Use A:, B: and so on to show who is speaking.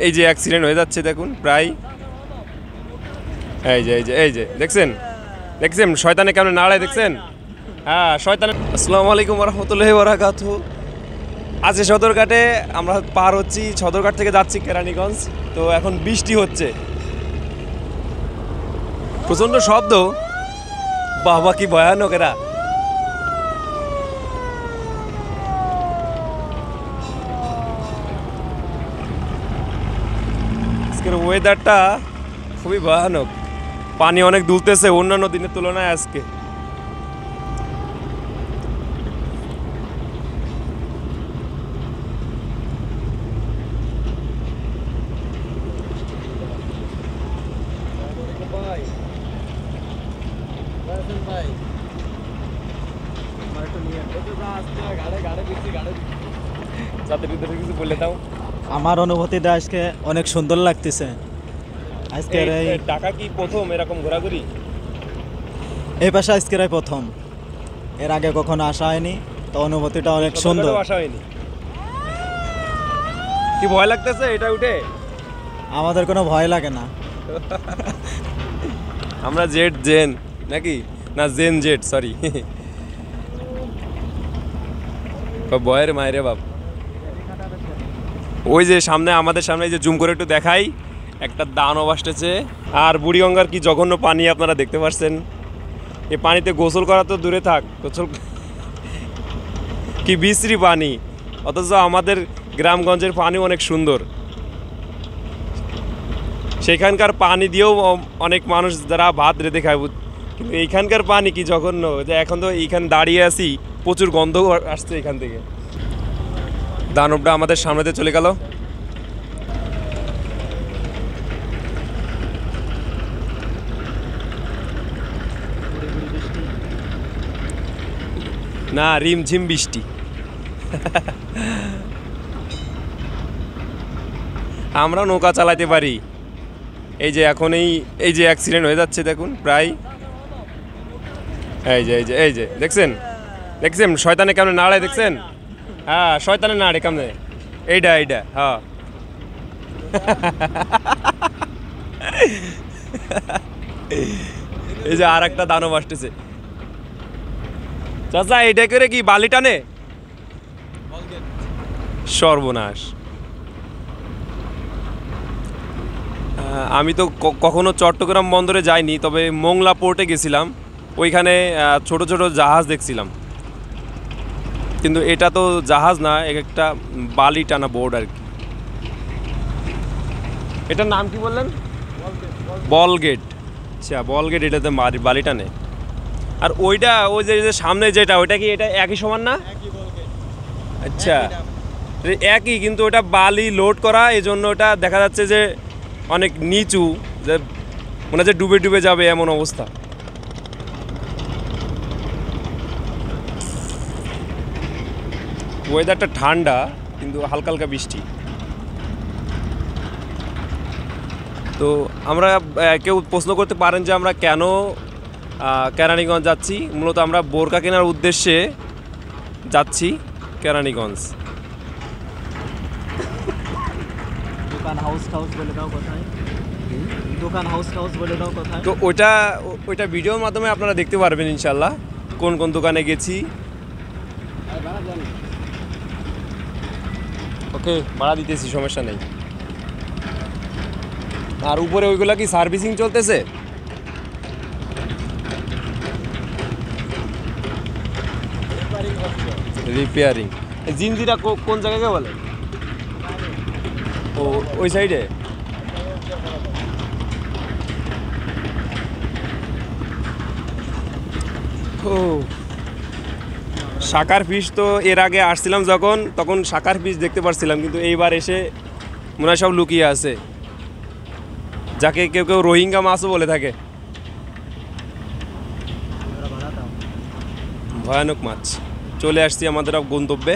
A: এই যে অ্যাক্সিডেন্ট হয়ে যাচ্ছে দেখুন প্রায়। এই যে দেখছেন দেখছেন শয়তানে কেমন নাড়ায় দেখছেন। হ্যাঁ শয়তানে। আসসালামু আলাইকুম রহমতুল্লাহি ওয়া বারাকাতুহু। আজকে সদরঘাটে আমরা পার হচ্ছি, সদরঘাট থেকে যাচ্ছি কেরানীগঞ্জ। তো এখন বৃষ্টি হচ্ছে, প্রচণ্ড শব্দ, বাবা কি ভয়ানক এরা। আজকের ওয়েদারটা খুবই ভয়ানক, পানি অনেক দুলতেছে অন্যান্য দিনের তুলনায় আজকে।
B: আমার অনুভূতিটা আজকে অনেক সুন্দর লাগতেছে। আজকের এই
A: ঢাকা কি প্রথম এরকম ঘোরাঘুরি?
B: এই পাশে আজকের প্রথম, এর আগে কখনো আসা হয়নি, তো অনুভূতিটা অনেক সুন্দর।
A: আসা হয়নি, কি ভয় লাগতেছে এটা উঠে?
B: আমাদের কোনো ভয় লাগে না।
A: আমরা জেন নাকি না জেন জেট, সরি। ভয়ের মায়েরে বাপ। ওই যে সামনে, আমাদের সামনে যে জুম করে একটু দেখাই, একটা দানব আসতেছে। আর বুড়িগঙ্গার কি জঘন্য পানি আপনারা দেখতে পাচ্ছেন। এই পানিতে গোসল করা তো দূরে থাক, গোসল কি বিশ্রী পানি, অথচ আমাদের গ্রামগঞ্জের পানি অনেক সুন্দর। সেখানকার পানি দিয়েও অনেক মানুষ যারা ভাত রেঁধে খায়, কিন্তু এইখানকার পানি কি জঘন্য যে এখন তো এইখানে দাঁড়িয়ে আছি, প্রচুর গন্ধ আসছে এখান থেকে। দানবটা আমাদের সামনেতে চলে গেল। না, রিমঝিম বৃষ্টি। আমরা নৌকা চালাতে পারি। এই যে এখন এই যে অ্যাক্সিডেন্ট হয়ে যাচ্ছে দেখুন প্রায়। এই যে দেখছেন দেখছেন শয়তানে কেমন নাড়ায় দেখছেন। হ্যাঁ শয়তানে নাড়ে কেমনে, এইটা হ্যাঁ। এই যে আর একটা দানব আসতেছে। চাচা এটা করে কি বালি টানে? সর্বনাশ। আমি তো কখনো চট্টগ্রাম বন্দরে যাইনি, তবে মোংলা পোর্টে গেছিলাম, ওইখানে ছোট ছোট জাহাজ দেখছিলাম। কিন্তু এটা তো জাহাজ না, একটা বালি টানা বোর্ড আর কি। এটার নাম কি বললেন? বলগেট। আচ্ছা বলগেট, এটাতে বালি টানে। আর ওইটা ওই যে সামনে যেটা, ওইটা কি এটা একই সমান না? আচ্ছা একই, কিন্তু ওটা বালি লোড করা, এই জন্য ওটা দেখা যাচ্ছে যে অনেক নিচু, যে মনে হচ্ছে ডুবে ডুবে যাবে এমন অবস্থা। ওয়েদারটা ঠান্ডা, কিন্তু হালকা হালকা বৃষ্টি। তো আমরা কেউ প্রশ্ন করতে পারেন যে আমরা কেন কেরানীগঞ্জ যাচ্ছি। মূলত আমরা বোরকা কেনার উদ্দেশ্যে যাচ্ছি কেরানীগঞ্জ।
B: দোকান হাউস বলে দাও কোথায়? দোকান হাউস বলে দাও কোথায়?
A: তো ওইটা ভিডিওর মাধ্যমে আপনারা দেখতে পারবেন ইনশাল্লাহ, কোন কোন দোকানে গেছি। ওকে, ভাড়া দিতেছি, সমস্যা নেই। আর উপরে ওইগুলা কি সার্ভিসিং চলতেছে? রিপেয়ারিং। জিনজিরা কোন জায়গাকে বলে? ও ওই সাইডে। ও শাকার ফিশ তো এর আগে আসছিলাম যখন, তখন শাকার ফিশ দেখতে পারছিলাম, কিন্তু এইবার এসে মনে হয় সব লুকিয়ে আছে, যাকে কেউ কেউ রোহিঙ্গা মাছও বলে থাকে। ভয়ানক মাছ। চলে আসছি আমাদের গন্তব্যে।